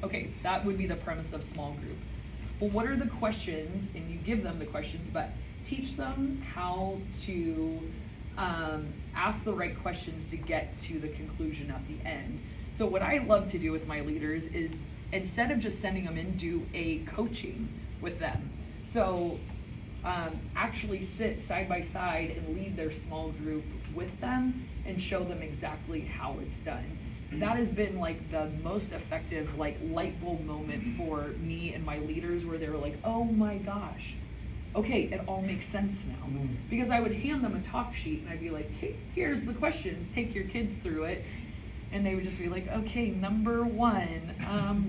Okay, that would be the premise of small group. Well, what are the questions? And you give them the questions, but teach them how to ask the right questions to get to the conclusion at the end. So what I love to do with my leaders is, instead of just sending them in, do a coaching with them. So actually sit side by side and lead their small group with them and show them exactly how it's done. That has been like the most effective like light bulb moment for me and my leaders, where they were like, oh my gosh, okay, it all makes sense now. Because I would hand them a talk sheet and I'd be like, hey, here's the questions, take your kids through it. And they would just be like, okay, number one,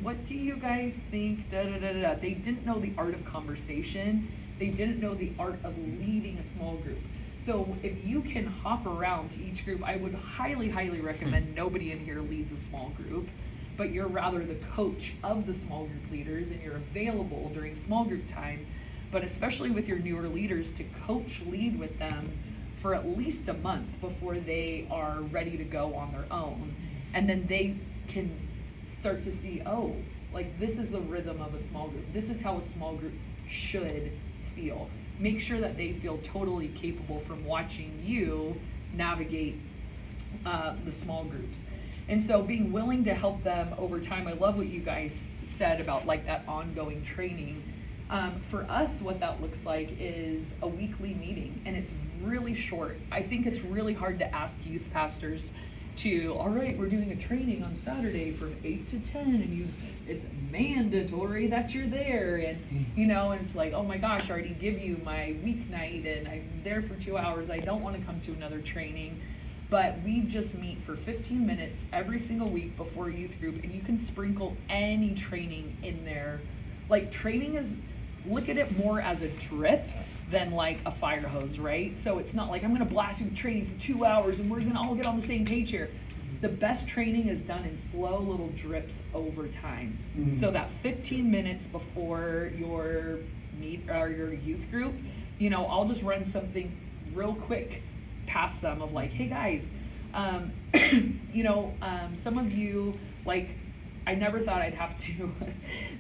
what do you guys think? Da, da, da, da, da. They didn't know the art of conversation. They didn't know the art of leading a small group. So if you can hop around to each group, I would highly, highly recommend nobody in here leads a small group, but you're rather the coach of the small group leaders, and you're available during small group time, but especially with your newer leaders, to coach lead with them for at least a month before they are ready to go on their own. And then they can start to see, oh, like this is the rhythm of a small group. This is how a small group should feel. Make sure that they feel totally capable from watching you navigate the small groups. And so being willing to help them over time. I love what you guys said about like that ongoing training. For us, what that looks like is a weekly meeting, and it's really short. I think it's really hard to ask youth pastors to, all right, we're doing a training on Saturday from 8 to 10, and it's mandatory that you're there, and and it's like, oh my gosh, I already give you my weeknight and I'm there for 2 hours, I don't want to come to another training. But we just meet for 15 minutes every single week before youth group, and you can sprinkle any training in there. Like, training is, look at it more as a drip than like a fire hose, right? So it's not like I'm gonna blast you with training for 2 hours and we're gonna all get on the same page here. The best training is done in slow little drips over time. So that 15 minutes before your meet or your youth group, I'll just run something real quick past them of like, hey guys, some of you, like, I never thought I'd have to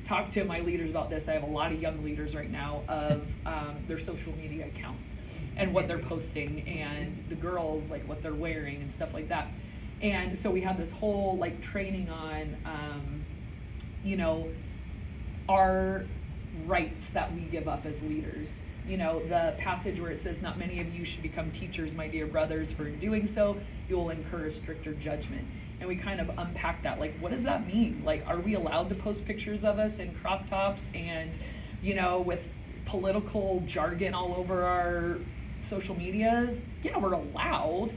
talk to my leaders about this. I have a lot of young leaders right now of their social media accounts and what they're posting, and the girls, like what they're wearing and stuff like that. And so we had this whole like training on, our rights that we give up as leaders. The passage where it says, not many of you should become teachers, my dear brothers, for in doing so, you will incur a stricter judgment. And we kind of unpack that, like, what does that mean? Like, are we allowed to post pictures of us in crop tops and, with political jargon all over our social medias? Yeah, we're allowed.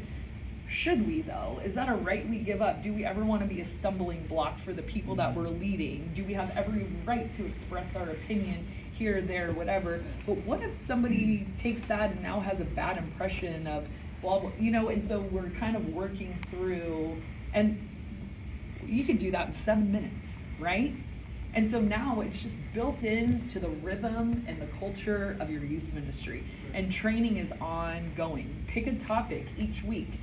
Should we, though? Is that a right we give up? Do we ever want to be a stumbling block for the people that we're leading? Do we have every right to express our opinion here, there, whatever? But what if somebody takes that and now has a bad impression of blah, blah, and so we're kind of working through, and you could do that in 7 minutes, right? And so now it's just built into the rhythm and the culture of your youth ministry. And training is ongoing. Pick a topic each week.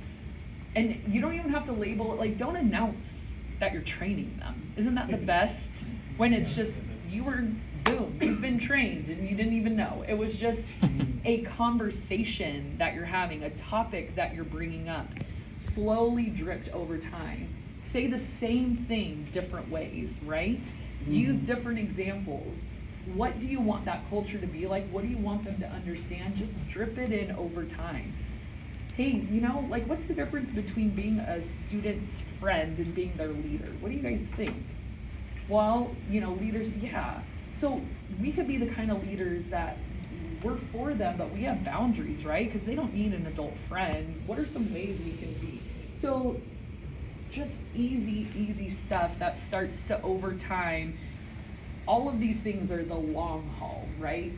And you don't even have to label it, like, don't announce that you're training them. Isn't that the best? When it's just, boom, you've been trained and you didn't even know. It was just a conversation that you're having, a topic that you're bringing up, slowly dripped over time. Say the same thing different ways, right? Use different examples. What do you want that culture to be like? What do you want them to understand? Just drip it in over time. Hey, like, what's the difference between being a student's friend and being their leader? What do you guys think? Well, leaders, yeah. So we could be the kind of leaders that we're for them, but we have boundaries, right? Because they don't need an adult friend. What are some ways we can be? So just easy stuff that starts to, over time, all of these things are the long haul, right?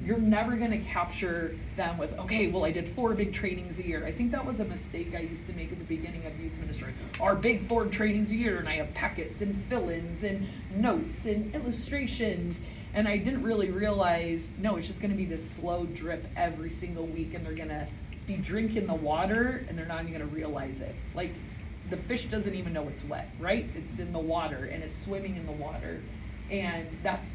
You're never going to capture them with, okay, well, I did 4 big trainings a year. I think that was a mistake I used to make at the beginning of youth ministry. Our big 4 trainings a year, and I have packets and fill-ins and notes and illustrations. And I didn't really realize, no, it's just going to be this slow drip every single week, and they're going to be drinking the water, and they're not even going to realize it. Like, the fish doesn't even know it's wet, right? It's in the water and it's swimming in the water. And that's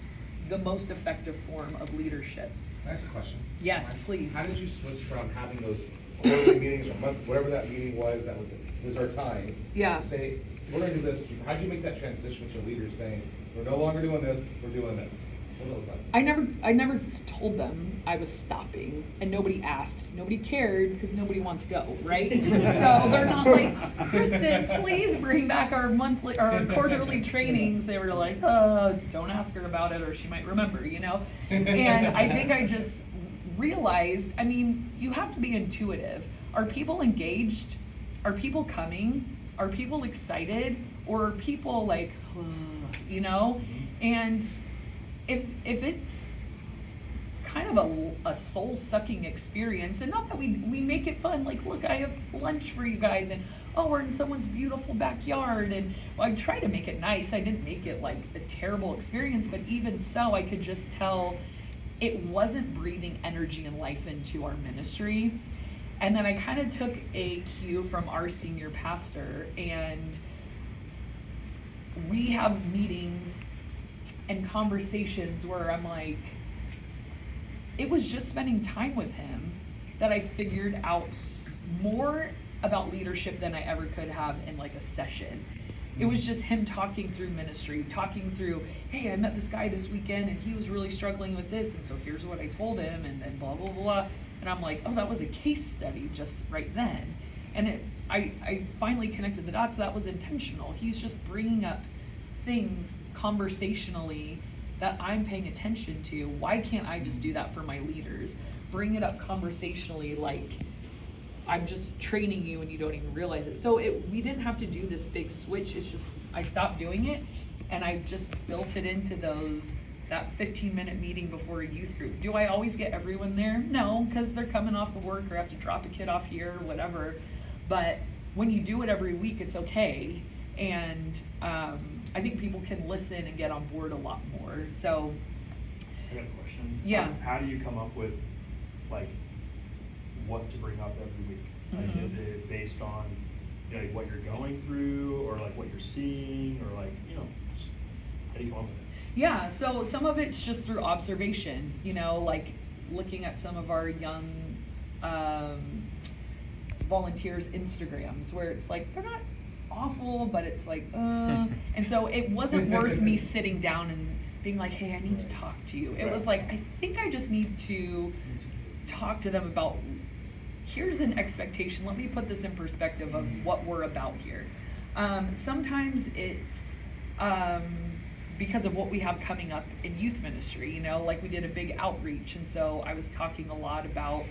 the most effective form of leadership. Can I ask a question? Yes, please. How did you switch from having those quarterly meetings or month, whatever that meeting was, that was our time? Yeah. Say, we're gonna do this. How did you make that transition with your leaders saying, we're no longer doing this, we're doing this? What was that? I never just told them I was stopping, and nobody asked. Nobody cared because nobody wanted to go, right? So they're not like, Kristen, please bring back our monthly or our quarterly trainings. They were like, don't ask her about it or she might remember, you know? And I think I just realized, I mean, you have to be intuitive. Are people engaged? Are people coming? Are people excited? Or are people like, you know? And if it's kind of a soul-sucking experience, and not that we make it fun, like, look, I have lunch for you guys, and oh, we're in someone's beautiful backyard, and well, I try to make it nice. I didn't make it like a terrible experience, but even so, I could just tell it wasn't breathing energy and life into our ministry. And then I kind of took a cue from our senior pastor, and we have meetings and conversations where I'm like, it was just spending time with him that I figured out more about leadership than I ever could have in like a session. It was just him talking through ministry, talking through, hey, I met this guy this weekend and he was really struggling with this, and so here's what I told him, and then blah, blah, blah. And I'm like, oh, that was a case study just right then. And I finally connected the dots. That was intentional. He's just bringing up things conversationally that I'm paying attention to. Why can't I just do that for my leaders? Bring it up conversationally, like I'm just training you and you don't even realize it. So we didn't have to do this big switch. It's just I stopped doing it and I just built it into that 15-minute meeting before a youth group. Do I always get everyone there? No, because they're coming off of work or have to drop a kid off here or whatever. But when you do it every week, it's okay. And I think people can listen and get on board a lot more. So I got a question. Yeah. How do you come up with like what to bring up every week? Like, is it based on, you know, like what you're going through, or like what you're seeing, or like, you know, just, how do you come up with it? Yeah, so some of it's just through observation, you know, like looking at some of our young volunteers' Instagrams where it's like, they're not awful, but it's like, and so it wasn't worth me sitting down and being like, hey, I need to talk to you. It was like, I think I just need to talk to them about, here's an expectation. Let me put this in perspective of what we're about here. Sometimes it's because of what we have coming up in youth ministry, you know, like we did a big outreach, and so I was talking a lot about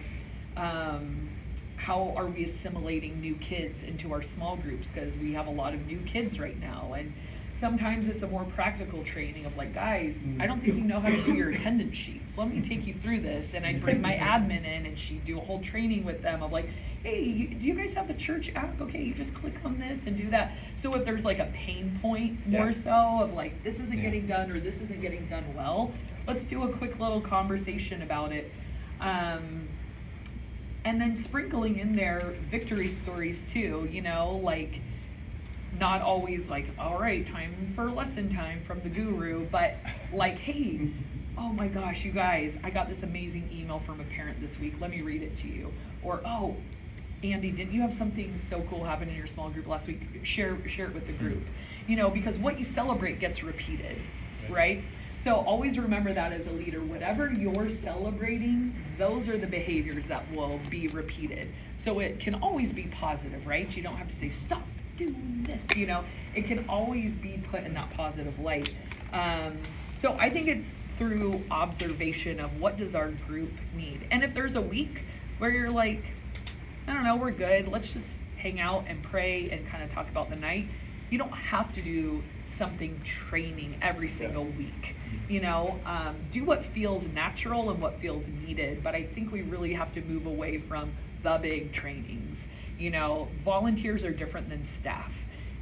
how are we assimilating new kids into our small groups, because we have a lot of new kids right now. And sometimes it's a more practical training of like, guys, I don't think you know how to do your attendance sheets. Let me take you through this. And I'd bring my admin in and she'd do a whole training with them of like, hey, do you guys have the church app? Okay, you just click on this and do that. So if there's like a pain point more so of like, this isn't getting done or this isn't getting done well, let's do a quick little conversation about it. And then sprinkling in there victory stories too, you know, like not always like, all right, time for lesson time from the guru, but like, hey, oh my gosh, you guys, I got this amazing email from a parent this week. Let me read it to you. Or, oh, Andy, didn't you have something so cool happen in your small group last week? Share it with the group. You know, because what you celebrate gets repeated, right? So always remember that as a leader, whatever you're celebrating, those are the behaviors that will be repeated. So it can always be positive, right? You don't have to say, stop doing this, you know, it can always be put in that positive light. So I think it's through observation of what does our group need. And if there's a week where you're like, I don't know, we're good, let's just hang out and pray and kind of talk about the night. You don't have to do something training every single week, you know, do what feels natural and what feels needed. But I think we really have to move away from the big trainings. You know, volunteers are different than staff,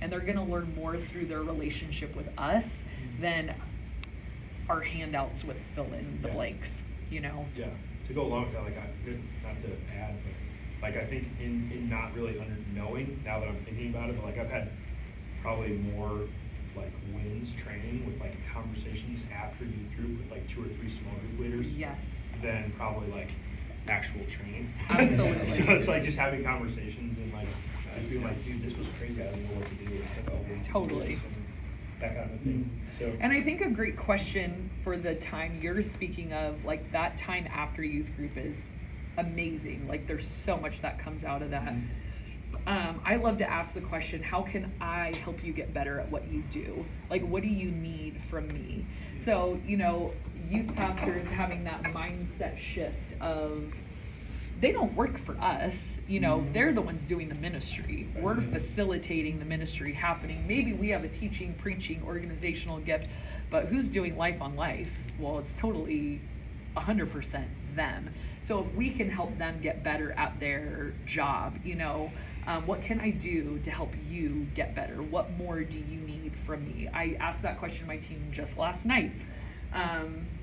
and they're going to learn more through their relationship with us than our handouts with fill in the blanks, you know. Yeah, to go along with that, like, not to add, but like, I think in not really knowing, now that I'm thinking about it, but like, I've had probably more like wins training with like conversations after youth group with like 2 or 3 small group leaders. Yes. Than probably like actual training. Absolutely. So it's like just having conversations and like just being like, dude, this was crazy, I didn't know what to do. Like, oh, we'll do Totally. this and that kind of thing. So. And I think a great question for the time you're speaking of, like that time after youth group is amazing. Like there's so much that comes out of that. I love to ask the question, how can I help you get better at what you do? Like, what do you need from me? So, you know, youth pastors having that mindset shift of, they don't work for us, you know, they're the ones doing the ministry. We're facilitating the ministry happening. Maybe we have a teaching, preaching, organizational gift, but who's doing life on life? Well, it's totally 100% them. So if we can help them get better at their job, you know, what can I do to help you get better? What more do you need from me? I asked that question to my team just last night.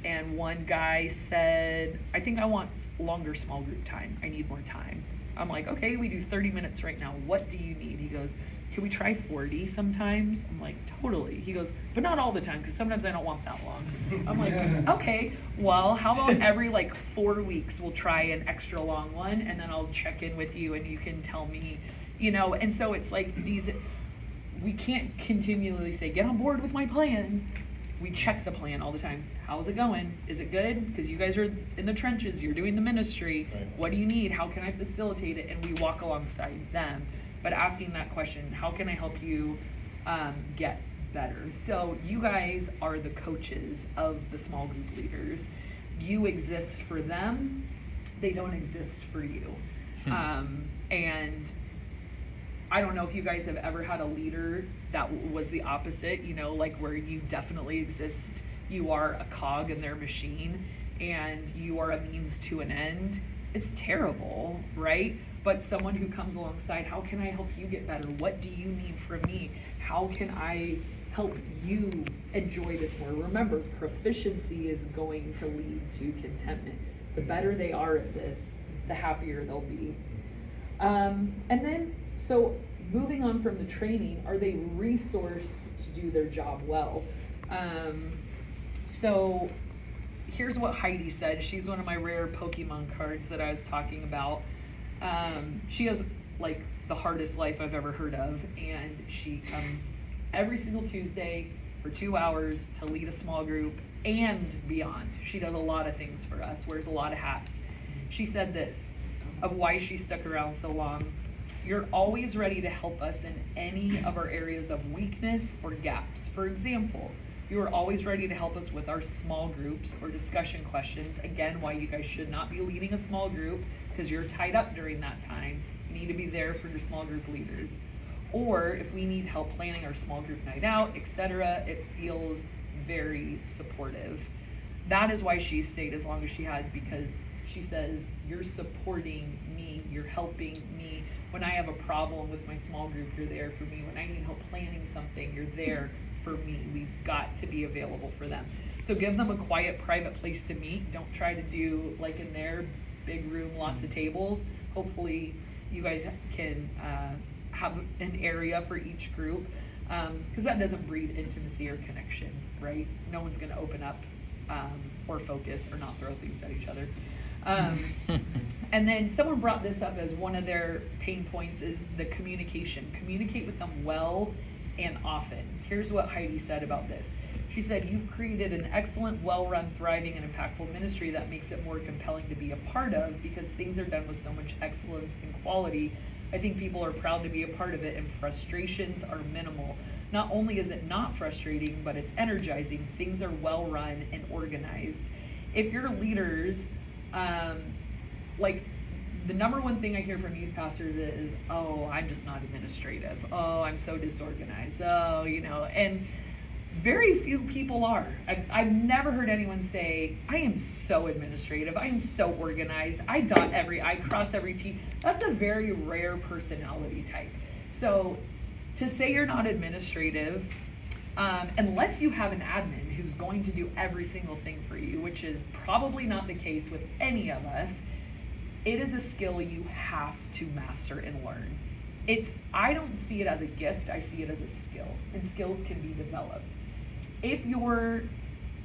And one guy said, I think I want longer small group time. I need more time. I'm like, okay, we do 30 minutes right now. What do you need? He goes, can we try 40 sometimes? I'm like, totally. He goes, but not all the time, because sometimes I don't want that long. I'm like, okay, well, how about every like 4 weeks we'll try an extra long one, and then I'll check in with you and you can tell me, you know. And so it's like we can't continually say, get on board with my plan. We check the plan all the time. How's it going? Is it good? Because you guys are in the trenches, you're doing the ministry. Right. What do you need? How can I facilitate it? And we walk alongside them. But asking that question, how can I help you get better? So you guys are the coaches of the small group leaders. You exist for them. They don't exist for you. And I don't know if you guys have ever had a leader that was the opposite, you know, like where you definitely exist. You are a cog in their machine and you are a means to an end. It's terrible, right? But someone who comes alongside, how can I help you get better? What do you need from me? How can I help you enjoy this more? Remember, proficiency is going to lead to contentment. The better they are at this, the happier they'll be. And then, so moving on from the training, are they resourced to do their job well? So here's what Heidi said. She's one of my rare Pokemon cards that I was talking about. She has like the hardest life I've ever heard of, and she comes every single Tuesday for 2 hours to lead a small group and beyond. She does a lot of things for us, wears a lot of hats. She said this of why she stuck around so long: you're always ready to help us in any of our areas of weakness or gaps. For example, you are always ready to help us with our small groups or discussion questions. Again, why you guys should not be leading a small group, because you're tied up during that time. You need to be there for your small group leaders. Or if we need help planning our small group night out, etc., it feels very supportive. That is why she stayed as long as she had, because she says, you're supporting me, you're helping me. When I have a problem with my small group, you're there for me. When I need help planning something, you're there for me. We've got to be available for them. So give them a quiet, private place to meet. Don't try to do like in their big room, lots of tables. Hopefully you guys can have an area for each group, because that doesn't breed intimacy or connection, right? No one's going to open up or focus or not throw things at each other. And then someone brought this up as one of their pain points is the communication. Communicate with them well and often. Here's what Heidi said about this. She said, you've created an excellent, well-run, thriving, and impactful ministry that makes it more compelling to be a part of because things are done with so much excellence and quality. I think people are proud to be a part of it and frustrations are minimal. Not only is it not frustrating, but it's energizing. Things are well-run and organized. If your leaders, like the number one thing I hear from youth pastors is, oh, I'm just not administrative. Oh, I'm so disorganized. Oh, you know, and very few people are. I've never heard anyone say, I am so administrative. I am so organized. I dot every I, cross every T. That's a very rare personality type. So to say you're not administrative, unless you have an admin who's going to do every single thing for you, which is probably not the case with any of us, it is a skill you have to master and learn. I don't see it as a gift, I see it as a skill, and skills can be developed. If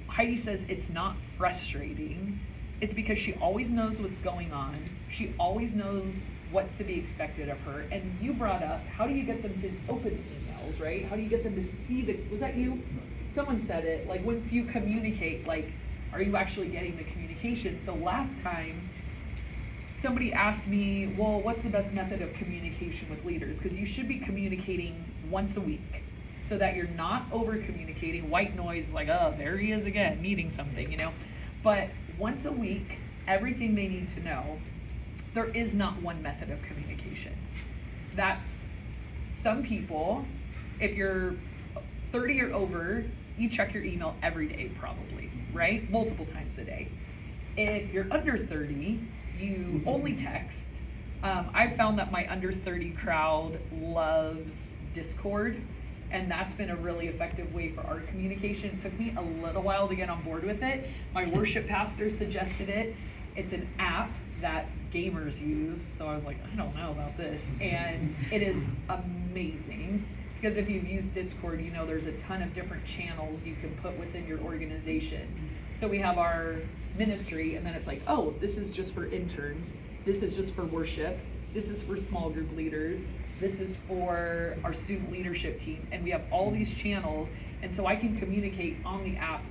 Heidi says it's not frustrating, it's because she always knows what's going on, she always knows what's to be expected of her, and you brought up, how do you get them to open emails, right? How do you get them to see was that you? Someone said it, like once you communicate, like, are you actually getting the communication? So last time, somebody asked me, well, what's the best method of communication with leaders? Because you should be communicating once a week so that you're not over communicating, white noise, like, oh, there he is again, needing something, you know? But once a week, everything they need to know. There is not one method of communication. That's some people, if you're 30 or over, you check your email every day probably, right? Multiple times a day. If you're under 30, you only text. I found that my under 30 crowd loves Discord, and that's been a really effective way for our communication. It took me a little while to get on board with it. My worship pastor suggested it. It's an app that gamers use, so I was like, I don't know about this, and it is amazing, because if you've used Discord, you know there's a ton of different channels you can put within your organization. So we have our ministry, and then it's like, oh, this is just for interns, this is just for worship, this is for small group leaders, this is for our student leadership team, and we have all these channels, and so I can communicate on the app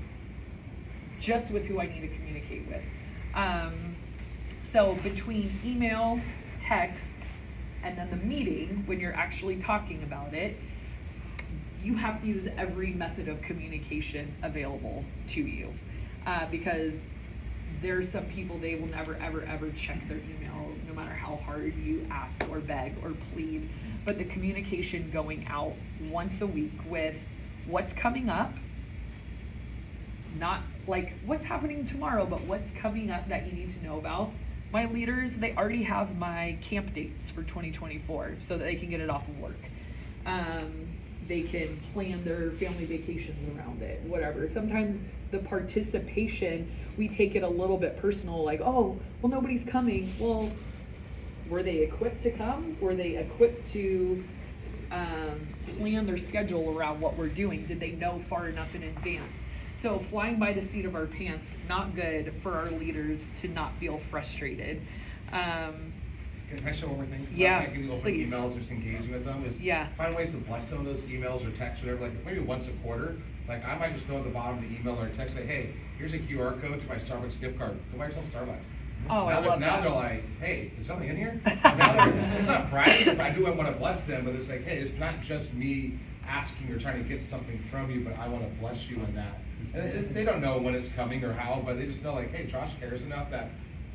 just with who I need to communicate with. So between email, text, and then the meeting, when you're actually talking about it, you have to use every method of communication available to you. Because there's some people, they will never, ever, ever check their email, no matter how hard you ask or beg or plead. But the communication going out once a week with what's coming up, not like what's happening tomorrow, but what's coming up that you need to know about. My leaders, they already have my camp dates for 2024 so that they can get it off of work. They can plan their family vacations around it, whatever. Sometimes the participation, we take it a little bit personal, like, oh, well, nobody's coming. Well, were they equipped to come? Were they equipped to plan their schedule around what we're doing? Did they know far enough in advance? So flying by the seat of our pants, not good for our leaders to not feel frustrated. Can I show one more thing? Yeah, Like you open please. emails, just engaging with them is find ways to bless some of those emails or texts, whatever. Like maybe once a quarter, like I might just throw at the bottom of the email or text, say, hey, here's a QR code to my Starbucks gift card. Go buy yourself Starbucks. Oh, I love that. Now they're like, hey, is something in here? It's not bragging, but I do want to bless them, but it's like, hey, it's not just me asking or trying to get something from you, but I want to bless you in that. And they don't know when it's coming or how, but they just know like, hey, Josh cares enough that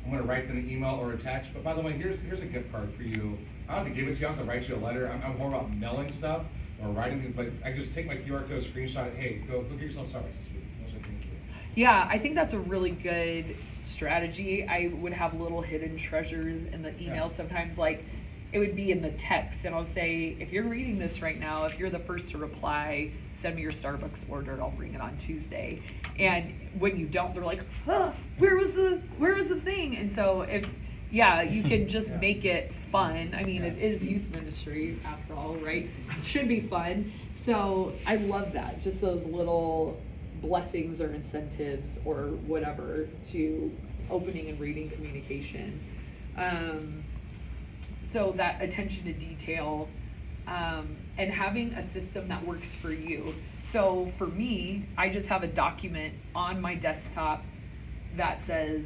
I'm going to write them an email or a text. But by the way, here's a gift card for you. I don't have to give it to you. I don't have to write you a letter. I'm more about mailing stuff or writing things, but I just take my QR code, screenshot it. Hey, go get yourself Starbucks this week. Thank you. Yeah, I think that's a really good strategy. I would have little hidden treasures in the email sometimes, like it would be in the text, and I'll say, if you're reading this right now, if you're the first to reply, send me your Starbucks order, I'll bring it on Tuesday. And when you don't, they're like, where was the thing? And so you can just make it fun. I mean, it is youth ministry after all, right? It should be fun. So I love that, just those little blessings or incentives or whatever to opening and reading communication. So that attention to detail, and having a system that works for you. So for me, I just have a document on my desktop that says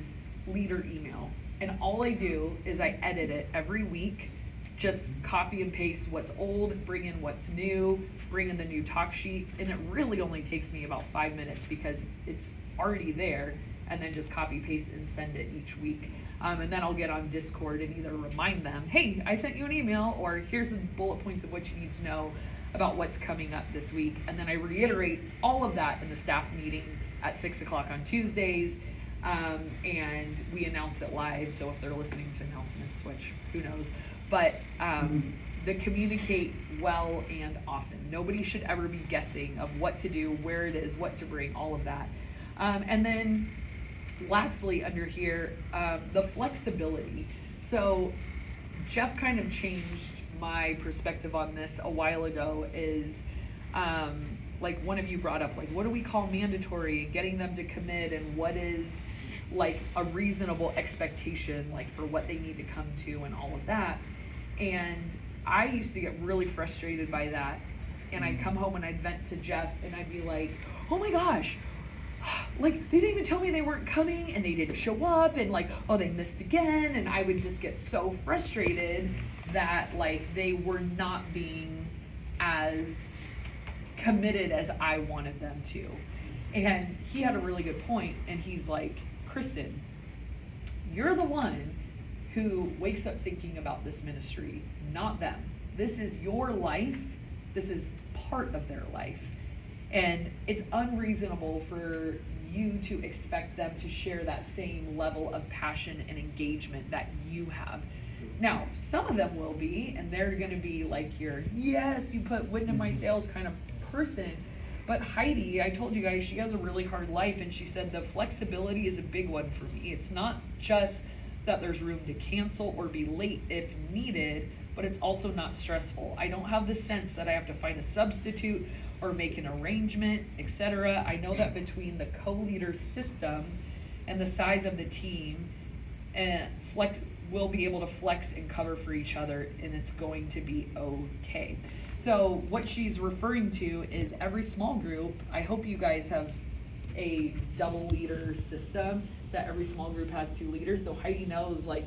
leader email. And all I do is I edit it every week, just copy and paste what's old, bring in what's new, bring in the new talk sheet. And it really only takes me about 5 minutes because it's already there, and then just copy, paste, and send it each week. And then I'll get on Discord and either remind them, hey, I sent you an email, or here's the bullet points of what you need to know about what's coming up this week. And then I reiterate all of that in the staff meeting at 6 o'clock on Tuesdays. And we announce it live, so if they're listening to announcements, which who knows, but they communicate well and often. Nobody should ever be guessing of what to do, where it is, what to bring, all of that. And then lastly under here, the flexibility. So Jeff kind of changed my perspective on this a while ago. Is like one of you brought up, like, what do we call mandatory, getting them to commit, and what is like a reasonable expectation, like for what they need to come to and all of that. And I used to get really frustrated by that, and I'd come home and I'd vent to Jeff and I'd be like, oh my gosh, like they didn't even tell me they weren't coming, and they didn't show up, and like, oh, they missed again. And I would just get so frustrated that like they were not being as committed as I wanted them to. And he had a really good point, and he's like, Kristen, you're the one who wakes up thinking about this ministry, not them. This is your life. This is part of their life. And it's unreasonable for you to expect them to share that same level of passion and engagement that you have. Now, some of them will be, and they're going to be like your, yes, you put wind in my sails kind of person. But Heidi, I told you guys, she has a really hard life, and she said the flexibility is a big one for me. It's not just that there's room to cancel or be late if needed, but it's also not stressful. I don't have the sense that I have to find a substitute or make an arrangement, etc. I know that between the co-leader system and the size of the team, we'll be able to flex and cover for each other, and it's going to be okay. So what she's referring to is every small group, I hope you guys have a double leader system, that every small group has 2 leaders. So Heidi knows, like,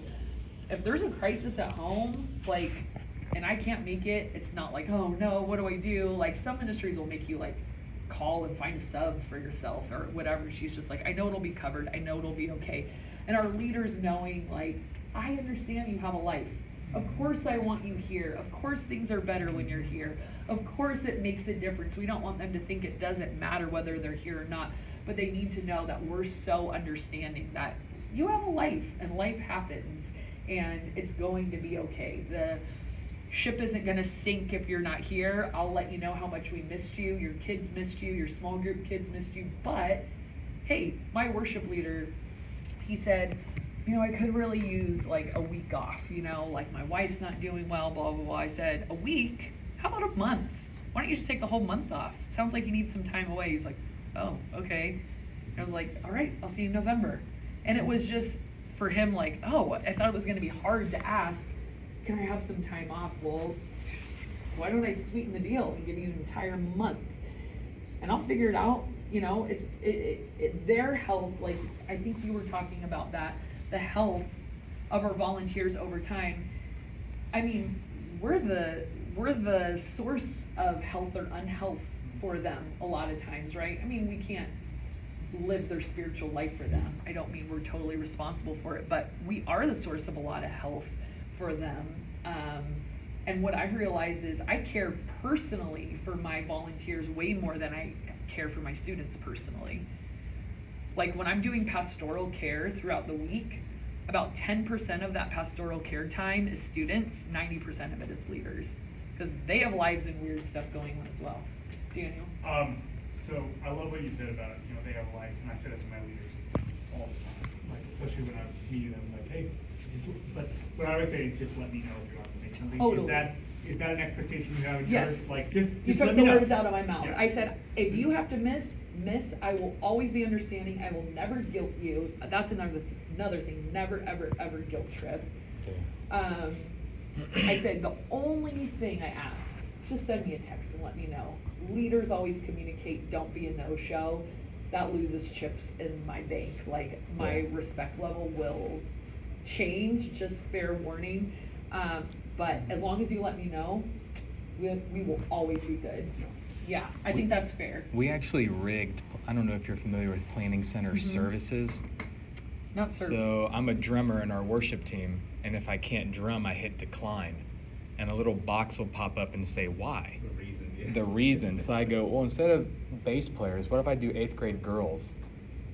if there's a crisis at home, like, and I can't make it, it's not like, oh no, what do I do? Like, some ministries will make you like call and find a sub for yourself or whatever. She's just like, I know it'll be covered, I know it'll be okay. And our leaders knowing, like, I understand you have a life. Of course I want you here. Of course things are better when you're here. Of course it makes a difference. We don't want them to think it doesn't matter whether they're here or not, but they need to know that we're so understanding that you have a life and life happens and it's going to be okay. The ship isn't going to sink if you're not here. I'll let you know how much we missed you. Your kids missed you. Your small group kids missed you. But hey, my worship leader, he said, you know, I could really use like a week off, you know, like my wife's not doing well, blah, blah, blah. I said, a week? How about a month? Why don't you just take the whole month off? Sounds like you need some time away. He's like, oh, okay. I was like, all right, I'll see you in November. And it was just for him like, oh, I thought it was going to be hard to ask, can I have some time off? Well, why don't I sweeten the deal and give you an entire month? And I'll figure it out. You know, it's their health. Like, I think you were talking about that, the health of our volunteers over time. I mean, we're the source of health or unhealth for them a lot of times, right? I mean, we can't live their spiritual life for them. I don't mean we're totally responsible for it, but we are the source of a lot of health for them. And what I've realized is I care personally for my volunteers way more than I care for my students personally. Like when I'm doing pastoral care throughout the week, about 10% of that pastoral care time is students, 90% of it is leaders, because they have lives and weird stuff going on as well. Daniel? So I love what you said about, you know, they have a life, and I say that to my leaders all the time, like especially when I meet them, like, hey, but what I always say is just let me know if you're on to make something. Totally. Is that an expectation you have? Yes. Like just You let took me the know. words out of my mouth. Yeah. I said, if you have to miss, I will always be understanding. I will never guilt you. That's another thing. Never, ever, ever guilt trip. I said, the only thing I ask, just send me a text and let me know. Leaders always communicate, don't be a no-show. That loses chips in my bank. Like, my respect level will change, just fair warning. But as long as you let me know, we will always be good. Yeah, I think that's fair. We actually rigged, I don't know if you're familiar with Planning Center services. Not certain. So I'm a drummer in our worship team, and if I can't drum, I hit decline. And a little box will pop up and say, why? The reason, yeah. The reason. So I go, well, instead of bass players, what if I do 8th grade girls?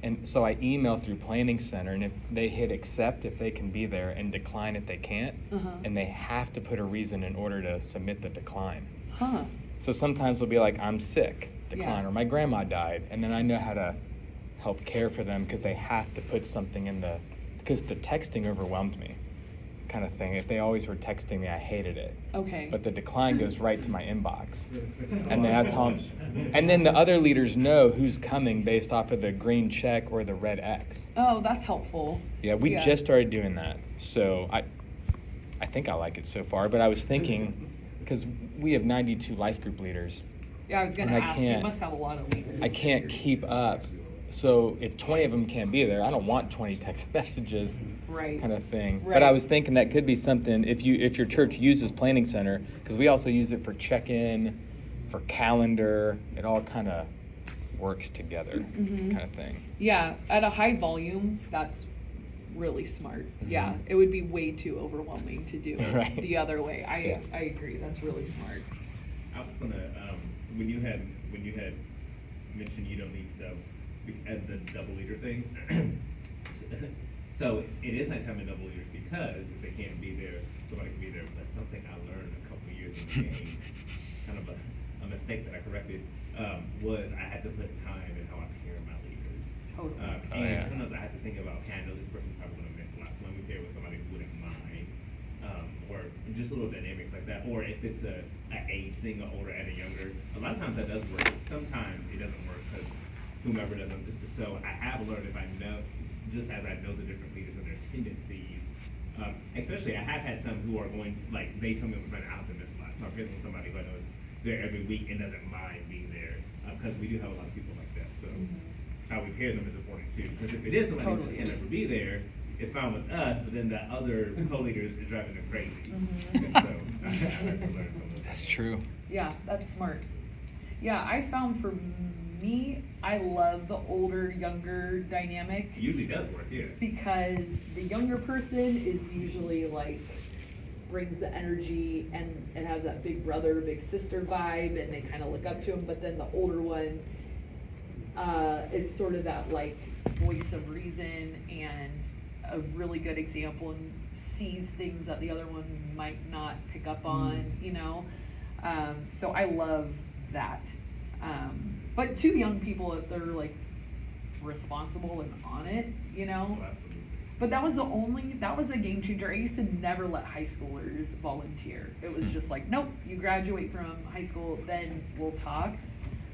And so I email through Planning Center, and if they hit accept if they can be there, and decline if they can't, and they have to put a reason in order to submit the decline. Huh. So sometimes they'll be like, I'm sick, decline, Yeah. or my grandma died, and then I know how to help care for them because they have to put something in because the texting overwhelmed me. kind of thing. If they always were texting me, I hated it. Okay. But the decline goes right to my inbox. And that's how, and then the other leaders know who's coming based off of the green check or the red X. Oh, that's helpful. Yeah, we just started doing that. So I think I like it so far, but I was thinking, because we have 92 life group leaders. Yeah, I was going to and I ask, you can't- must have a lot of leaders. I can't keep up. So if 20 of them can't be there, I don't want 20 text messages, Right. kind of thing. Right. But I was thinking that could be something if your church uses Planning Center, because we also use it for check-in, for calendar. It all kind of works together, kind of thing. Yeah, at a high volume, that's really smart. Yeah, it would be way too overwhelming to do it Right. the other way. Yeah. I agree. That's really smart. I was gonna, when you had mentioned you don't need subs, at the double leader thing, so it is nice having double leaders because if they can't be there, somebody can be there. But something I learned a couple of years in the game, kind of a mistake that I corrected, was I had to put time in how I pair my leaders. Totally. And sometimes I had to think about, okay, I know this person's probably gonna miss a lot, so let me pair with somebody who wouldn't mind. Or just little dynamics like that, or if it's an age thing, an older and a younger, a lot of times that does work. Sometimes it doesn't work because whomever doesn't. So I have learned if I know, just as I know the different leaders and their tendencies, especially I have had some who are going, like they tell me I'm running out to miss a lot, so I'm pairing with somebody who I know is there every week and doesn't mind being there, because we do have a lot of people like that. So how we pair them is important too, because if it is somebody who just can never be there, it's fine with us, but then the other co-leaders is driving them crazy. And so I have to learn some of that. That's true. Yeah, that's smart. Yeah, I found for me, I love the older, younger dynamic. It usually does work, yeah. Because the younger person is usually like, brings the energy and it has that big brother, big sister vibe, and they kind of look up to him, but then the older one is sort of that like voice of reason and a really good example and sees things that the other one might not pick up on, you know? So I love that. But two young people, if they're like responsible and on it, you know? Oh, absolutely. But that was a game changer. I used to never let high schoolers volunteer. It was just like, nope, you graduate from high school, then we'll talk.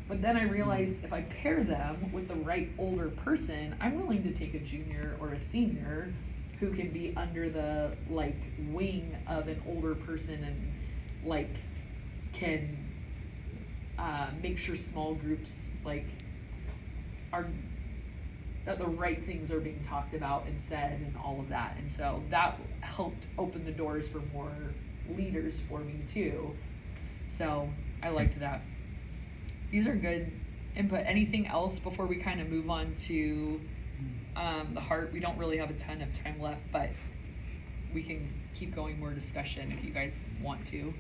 But then I realized if I pair them with the right older person, I'm willing to take a junior or a senior who can be under the like wing of an older person and like can make sure small groups like are that the right things are being talked about and said and all of that. And so that helped open the doors for more leaders for me too. So I liked that. These are good input. Anything else before we kind of move on to the heart? We don't really have a ton of time left, but we can keep going more discussion if you guys want to.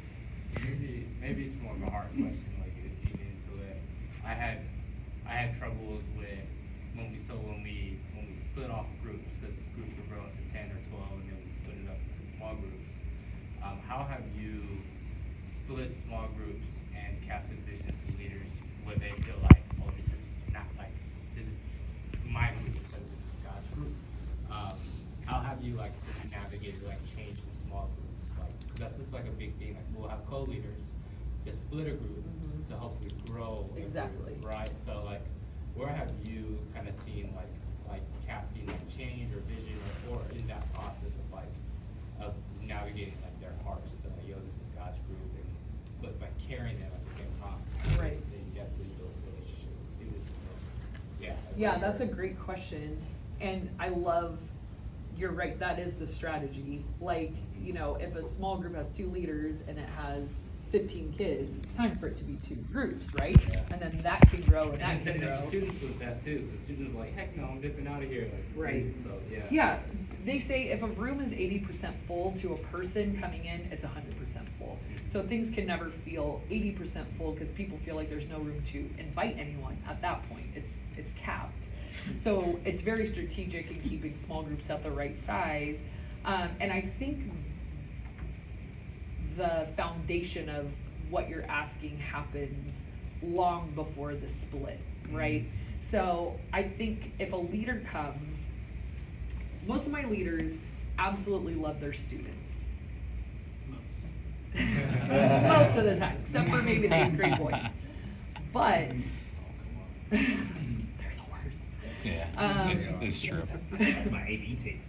Maybe it's more of a heart question, like if you get into it. I had troubles with when we split off groups, because groups were growing to 10 or 12 and then we split it up into small groups. How have you split small groups and casted visions to leaders where they feel like, oh, this is not like, this is my group instead of this is God's group? How have you like navigated like change in small groups? Like, 'cause that's just like a big thing. Like we'll have co-leaders to split a group to hopefully grow a group, Exactly. right? So like, where have you kind of seen like casting like change or vision or in that process of navigating like their hearts? Yo, this is God's group, and but like carrying them at the same time. Right. Then you have to build relationships with students. So, yeah. Yeah, that's a great question. And I love, you're right, that is the strategy. Like, you know, if a small group has 2 leaders and it has 15 kids, it's time for it to be 2 groups, right? Yeah. And then that can grow and that And can then grow. the students with that too, 'cause the students are like, heck no, I'm dipping out of here. Like, Right. So, yeah. Yeah, they say if a room is 80% full to a person coming in, it's 100% full. So things can never feel 80% full because people feel like there's no room to invite anyone at that point. It's capped. So it's very strategic in keeping small groups at the right size. And I think the foundation of what you're asking happens long before the split, right? So I think if a leader comes, most of my leaders absolutely love their students. Most of the time, except for maybe the 8th grade boys. But they're the worst. Yeah, it's true. That's my AD team.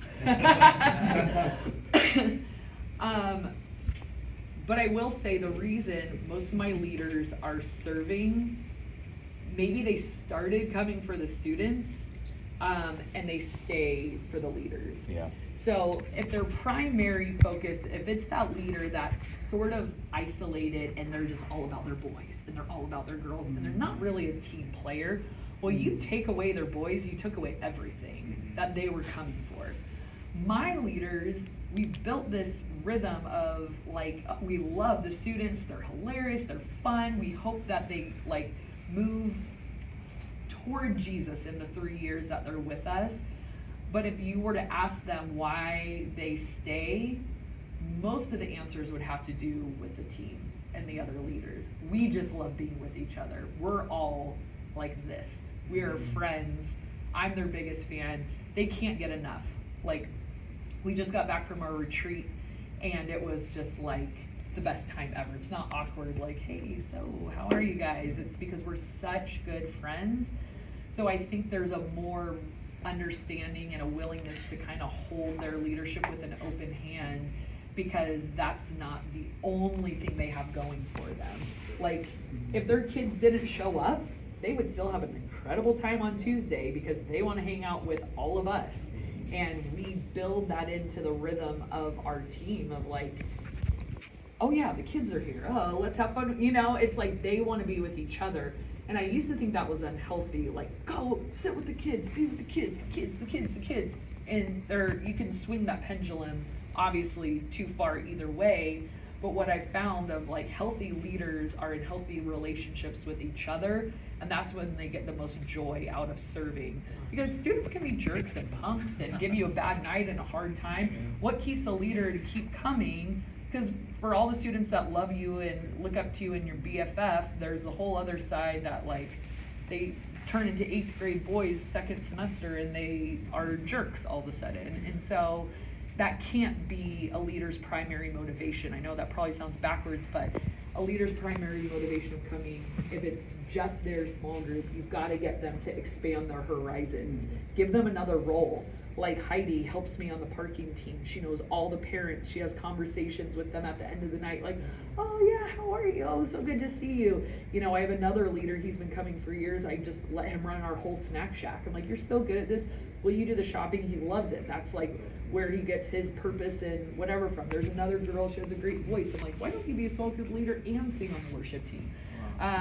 But I will say the reason most of my leaders are serving, maybe they started coming for the students, and they stay for the leaders. Yeah. So if their primary focus, if it's that leader that's sort of isolated and they're just all about their boys and they're all about their girls and they're not really a team player, well, you take away their boys, you took away everything that they were coming for. My leaders, we've built this rhythm of like, we love the students, they're hilarious, they're fun, we hope that they like move toward Jesus in the 3 years that they're with us. But if you were to ask them why they stay, most of the answers would have to do with the team and the other leaders. We just love being with each other. We're all like this. We are friends. I'm their biggest fan. They can't get enough. Like, we just got back from our retreat and it was just like the best time ever. It's not awkward like, hey, so how are you guys? It's because we're such good friends. So I think there's a more understanding and a willingness to kind of hold their leadership with an open hand, because that's not the only thing they have going for them. Like, if their kids didn't show up, they would still have an incredible time on Tuesday because they want to hang out with all of us. And we build that into the rhythm of our team of like, oh yeah, the kids are here. Oh, let's have fun. You know, it's like they want to be with each other. And I used to think that was unhealthy. Like, go sit with the kids, be with the kids, the kids. And you can swing that pendulum obviously too far either way. But what I found of like healthy leaders are in healthy relationships with each other, and that's when they get the most joy out of serving. Because students can be jerks and punks and give you a bad night and a hard time. What keeps a leader to keep coming? Because for all the students that love you and look up to you and your BFF, there's the whole other side that like they turn into 8th grade boys second semester and they are jerks all of a sudden. And so that can't be a leader's primary motivation. I know that probably sounds backwards, but a leader's primary motivation of coming, if it's just their small group, you've got to get them to expand their horizons. Give them another role. Like Heidi helps me on the parking team. She knows all the parents. She has conversations with them at the end of the night, like, oh yeah, how are you? Oh, so good to see you. You know, I have another leader, he's been coming for years. I just let him run our whole snack shack. I'm like, you're so good at this. Will you do the shopping? He loves it. That's like where he gets his purpose and whatever from. There's another girl, she has a great voice. I'm like, why don't you be a small group leader and sing on the worship team?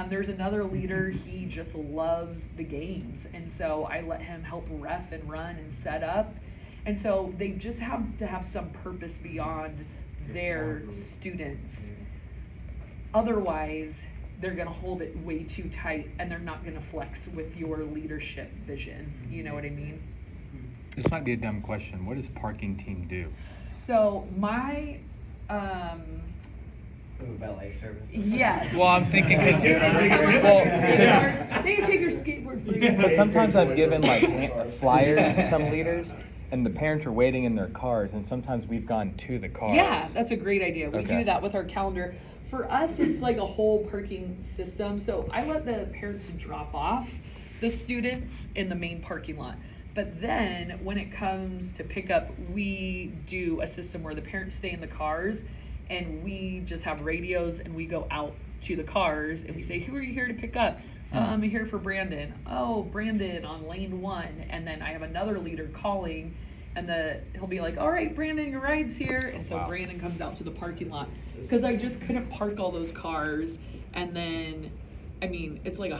There's another leader, he just loves the games. And so I let him help ref and run and set up. And so they just have to have some purpose beyond their students. Otherwise, they're gonna hold it way too tight and they're not gonna flex with your leadership vision. You know what I mean? This might be a dumb question. What does parking team do? So my, valet service. yes. Well, I'm thinking because They can take your skateboard for you. because sometimes I've given like flyers to some leaders, and the parents are waiting in their cars, and sometimes we've gone to the cars. Yeah, that's a great idea. We Okay. do that with our calendar. For us, it's like a whole parking system. So I let the parents drop off the students in the main parking lot. But then when it comes to pickup, we do a system where the parents stay in the cars and we just have radios and we go out to the cars and we say, who are you here to pick up? I'm here for Brandon. Oh, Brandon on lane 1. And then I have another leader calling and he'll be like, all right, Brandon, your ride's here. And so Wow. Brandon comes out to the parking lot because I just couldn't park all those cars. And then, I mean, it's like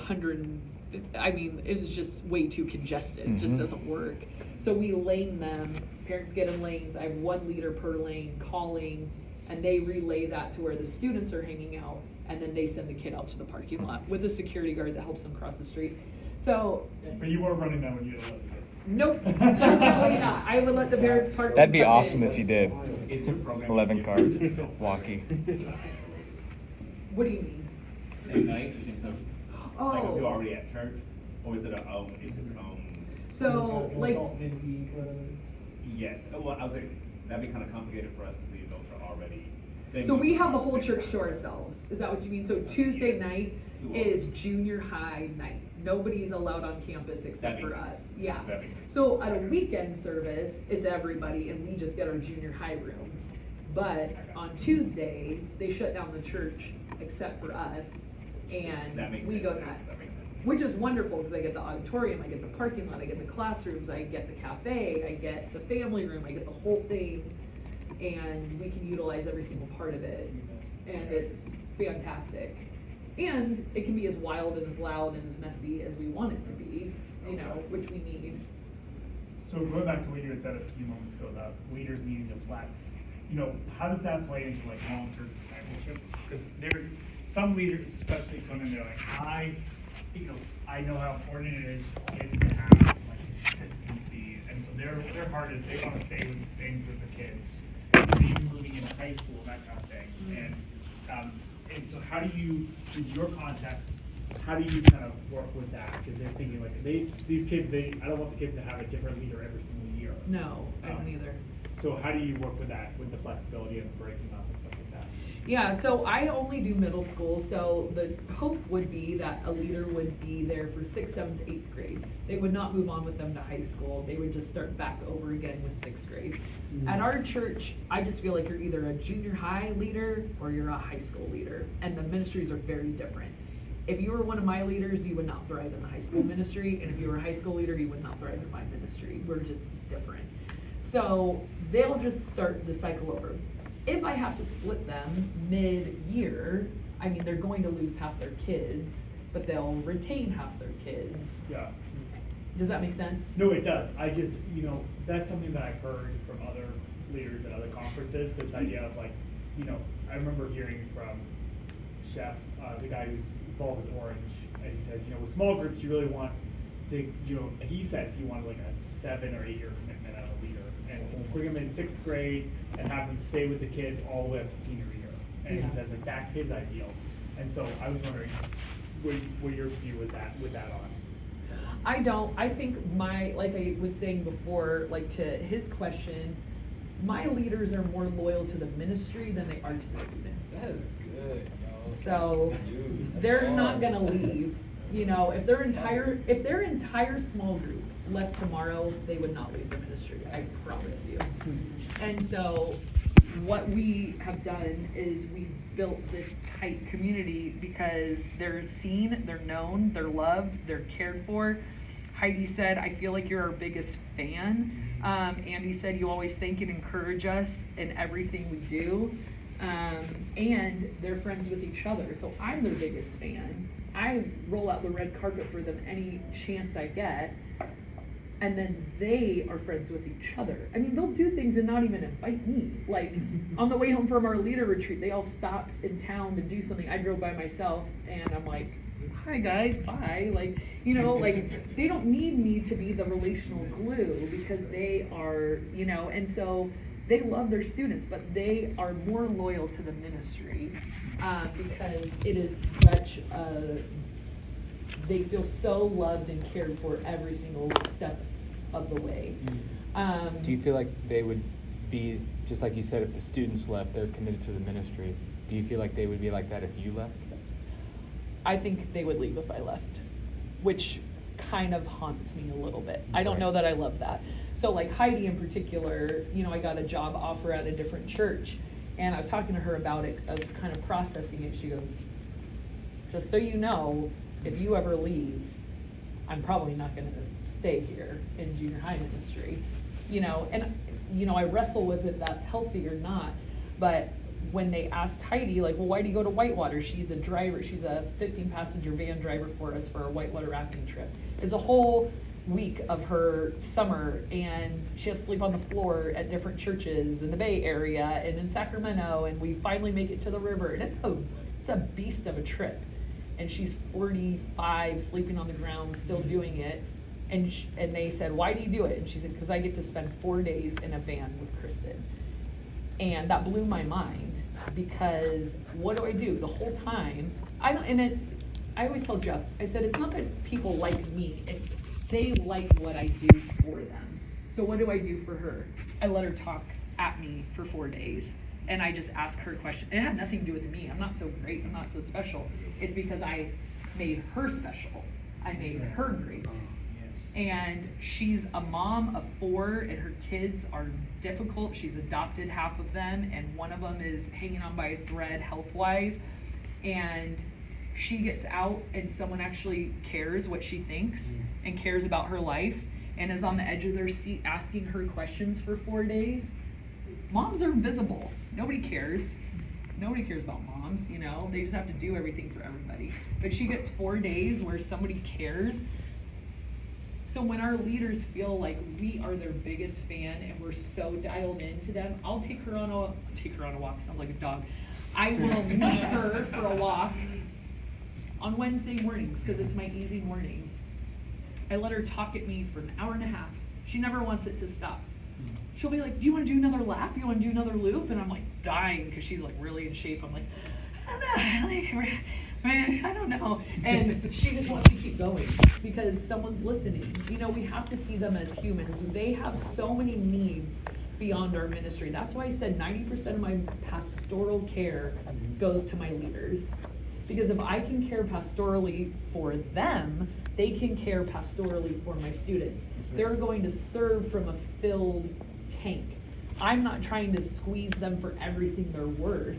it was just way too congested. It just doesn't work. So we lane them, parents get in lanes. I have one leader per lane calling, and they relay that to where the students are hanging out, and then they send the kid out to the parking lot with a security guard that helps them cross the street. So, But you were running that when you had 11 kids. nope, definitely not. I would let the parents park. That'd be and come awesome in. if you did. 11 cars, walkie. What do you mean? Same night, it's just like if you're Oh, already at church, or is it it's his own? so like, Yes, well, I was like, that'd be kind of complicated for us because the adults are already. they So move we from have the our whole same church time. to ourselves, is that what you mean? So Tuesday night is junior high night. Nobody's allowed on campus That except makes for sense. us, yeah. That makes sense. So at a weekend service, it's everybody and we just get our junior high room. But on Tuesday, they shut down the church except for us and That makes we sense. go nuts. That makes sense. Which is wonderful because I get the auditorium, I get the parking lot, I get the classrooms, I get the cafe, I get the family room, I get the whole thing. And we can utilize every single part of it. And it's fantastic. And it can be as wild and as loud and as messy as we want it to be, you know, which we need. So going back to what you had said a few moments ago about leaders needing to flex, you know, how does that play into like long-term discipleship? Because there's some leaders, especially come in, they're like, I know how important it is for kids to have like consistency, and so their heart is they want to stay with the same group of kids, maybe moving into high school, that kind of thing. And so how do you, with your context, how do you kind of work with that? Because they're thinking like these kids, I don't want the kids to have a different leader every single year. No, I don't either. So how do you work with that, with the flexibility and breaking up and stuff like that? Yeah, so I only do middle school, so the hope would be that a leader would be there for 6th, 7th, 8th grade. They would not move on with them to high school, they would just start back over again with 6th grade. At our church, I just feel like you're either a junior high leader or you're a high school leader, and the ministries are very different. If you were one of my leaders, you would not thrive in the high school ministry, and if you were a high school leader, you would not thrive in my ministry. We're just different. So they'll just start the cycle over. If I have to split them mid-year, I mean, they're going to lose half their kids, but they'll retain half their kids. Yeah. Does that make sense? No, it does. I just, that's something that I've heard from other leaders at other conferences, this idea of like, I remember hearing from Chef, the guy who's involved with Orange, and he says, with small groups, you really want to, he says he wanted like a 7 or 8 year commitment as a leader, and bring them in 6th grade and have them stay with the kids all the way up to senior year. And Yeah. he says like that's his ideal. And so I was wondering, what your view with that on? I don't. I think like I was saying before, like to his question, my leaders are more loyal to the ministry than they are to the students. That is good, yo. So Dude, they're that's not hard. gonna leave. If their entire small group left tomorrow, they would not leave the ministry. I promise you. And so what we have done is we've built this tight community because they're seen, they're known, they're loved, they're cared for. Heidi said, I feel like you're our biggest fan. Andy said, you always thank and encourage us in everything we do. And they're friends with each other. So I'm their biggest fan. I roll out the red carpet for them any chance I get. And then they are friends with each other. I mean, they'll do things and not even invite me. Like, on the way home from our leader retreat, they all stopped in town to do something. I drove by myself, and I'm like, hi guys, bye. Like, they don't need me to be the relational glue because they are, and so they love their students, but they are more loyal to the ministry because it is such a, they feel so loved and cared for every single step of the way. Do you feel like they would be, just like you said, if the students left, they're committed to the ministry, do you feel like they would be like that if you left? I think they would leave if I left, which kind of haunts me a little bit. I don't know that I love that. So like Heidi in particular, I got a job offer at a different church, and I was talking to her about it because I was kind of processing it. She goes, just so you know, if you ever leave, I'm probably not going to stay here in junior high ministry, and I wrestle with if that's healthy or not. But when they asked Heidi, like, well, why do you go to Whitewater? She's a driver. She's a 15-passenger van driver for us for our Whitewater rafting trip. It's a whole week of her summer, and she has to sleep on the floor at different churches in the Bay Area and in Sacramento, and we finally make it to the river, and it's a beast of a trip. And she's 45, sleeping on the ground, still doing it. And they said, why do you do it? And she said, because I get to spend 4 days in a van with Kristen. And that blew my mind because what do I do the whole time? I always tell Jeff, I said, it's not that people like me, it's they like what I do for them. So what do I do for her? I let her talk at me for 4 days and I just ask her questions. It had nothing to do with me. I'm not so great. I'm not so special. It's because I made her special. I made her great. And she's a mom of 4 and her kids are difficult. She's adopted half of them and one of them is hanging on by a thread health-wise. And she gets out and someone actually cares what she thinks and cares about her life and is on the edge of their seat asking her questions for 4 days. Moms are invisible. Nobody cares. Nobody cares about moms, you know? They just have to do everything for everybody. But she gets 4 days where somebody cares. So when our leaders feel like we are their biggest fan and we're so dialed into them, I'll take her on a walk, sounds like a dog. I will meet her for a walk on Wednesday mornings because it's my easy morning. I let her talk at me for an hour and a half. She never wants it to stop. She'll be like, do you want to do another lap? You want to do another loop? And I'm like dying because she's like really in shape. I'm like, I don't know. And she just wants to keep going because someone's listening. You know, we have to see them as humans. They have so many needs beyond our ministry. That's why I said 90% of my pastoral care goes to my leaders. Because if I can care pastorally for them, they can care pastorally for my students. They're going to serve from a filled tank. I'm not trying to squeeze them for everything they're worth,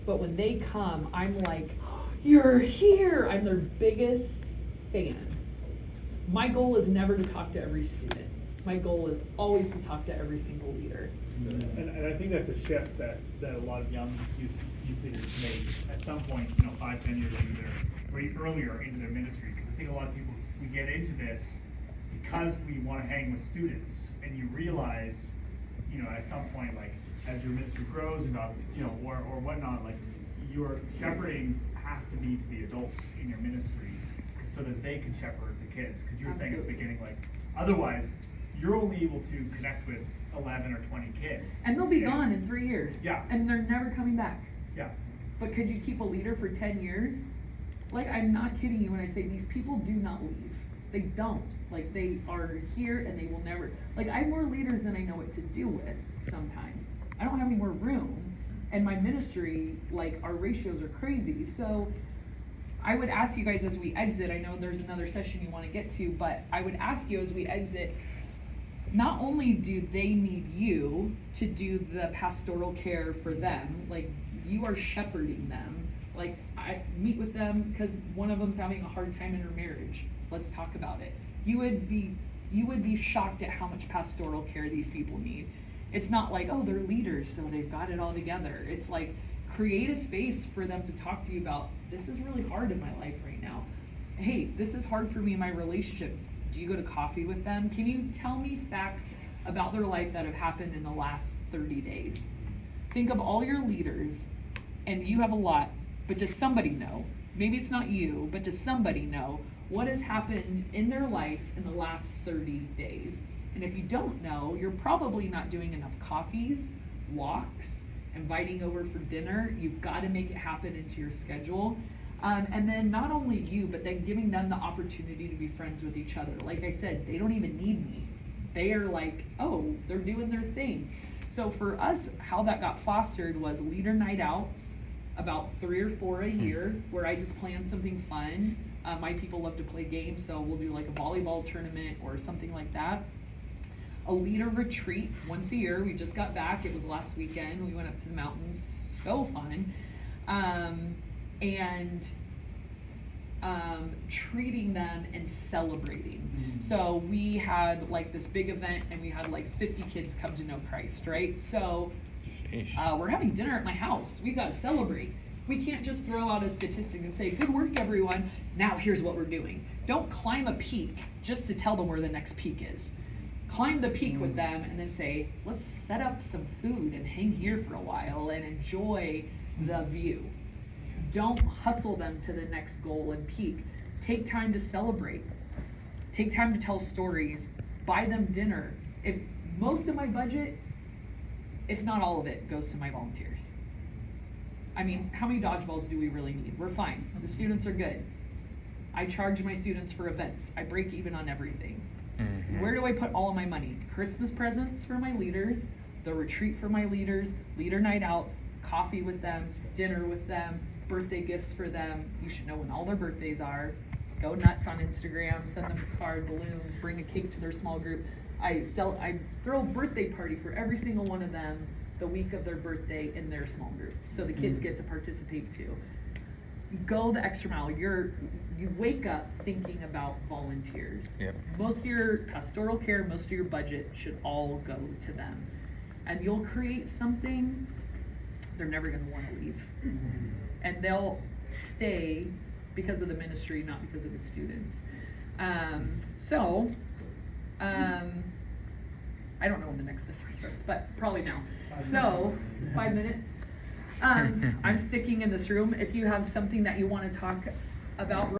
but when they come, I'm like, you're here. I'm their biggest fan. My goal is never to talk to every student. My goal is always to talk to every single leader. And I think that's a shift that a lot of young youth leaders make at some point, 5-10 years into earlier into their ministry. Because I think a lot of people, we get into this because we want to hang with students, and you realize, at some point, like as your ministry grows and or whatnot, like your shepherding has to be to the adults in your ministry so that they can shepherd the kids. Because you were saying at the beginning, like otherwise you're only able to connect with 11 or 20 kids. And they'll be gone in 3 years. Yeah. And they're never coming back. Yeah. But could you keep a leader for 10 years? Like, I'm not kidding you when I say these people do not leave. They don't. Like, they are here and they will never. Like, I have more leaders than I know what to do with sometimes. I don't have any more room. And my ministry, like, our ratios are crazy. So I would ask you guys as we exit, I know there's another session you want to get to, but I would ask you as we exit, not only do they need you to do the pastoral care for them, like you are shepherding them. Like I meet with them because one of them's having a hard time in her marriage. Let's talk about it. You would be shocked at how much pastoral care these people need. It's not like, oh, they're leaders, so they've got it all together. It's like, create a space for them to talk to you about, this is really hard in my life right now. Hey, this is hard for me in my relationship. Do you go to coffee with them? Can you tell me facts about their life that have happened in the last 30 days? Think of all your leaders, and you have a lot, but does somebody know? Maybe it's not you, but does somebody know what has happened in their life in the last 30 days? And if you don't know, you're probably not doing enough coffees, walks, inviting over for dinner. You've got to make it happen into your schedule. And then not only you, but then giving them the opportunity to be friends with each other. Like I said, they don't even need me. They are like, oh, they're doing their thing. So for us, how that got fostered was leader night outs, about 3 or 4 a year, where I just plan something fun. My people love to play games, so we'll do like a volleyball tournament or something like that. A leader retreat once a year. We just got back. It was last weekend. We went up to the mountains. So fun. And treating them and celebrating. So we had like this big event and we had like 50 kids come to know Christ, right? So we're having dinner at my house. We've got to celebrate. We can't just throw out a statistic and say, good work everyone, now here's what we're doing. Don't climb a peak just to tell them where the next peak is. Climb the peak with them and then say, let's set up some food and hang here for a while and enjoy the view. Don't hustle them to the next goal and peak. Take time to celebrate. Take time to tell stories. Buy them dinner. If most of my budget, if not all of it, goes to my volunteers. I mean, how many dodgeballs do we really need? We're fine. The students are good. I charge my students for events. I break even on everything. Where do I put all of my money? Christmas presents for my leaders, the retreat for my leaders, leader night outs, coffee with them, dinner with them, birthday gifts for them. You should know when all their birthdays are. Go nuts on Instagram, send them a card, balloons, bring a cake to their small group. I throw a birthday party for every single one of them the week of their birthday in their small group, so the kids get to participate too. Go the extra mile. You wake up thinking about volunteers. Yep. Most of your pastoral care, most of your budget should all go to them, and you'll create something they're never going to want to leave, and they'll stay because of the ministry, not because of the students. I don't know when the next session starts, but probably now. So, 5 minutes. I'm sticking in this room. If you have something that you want to talk about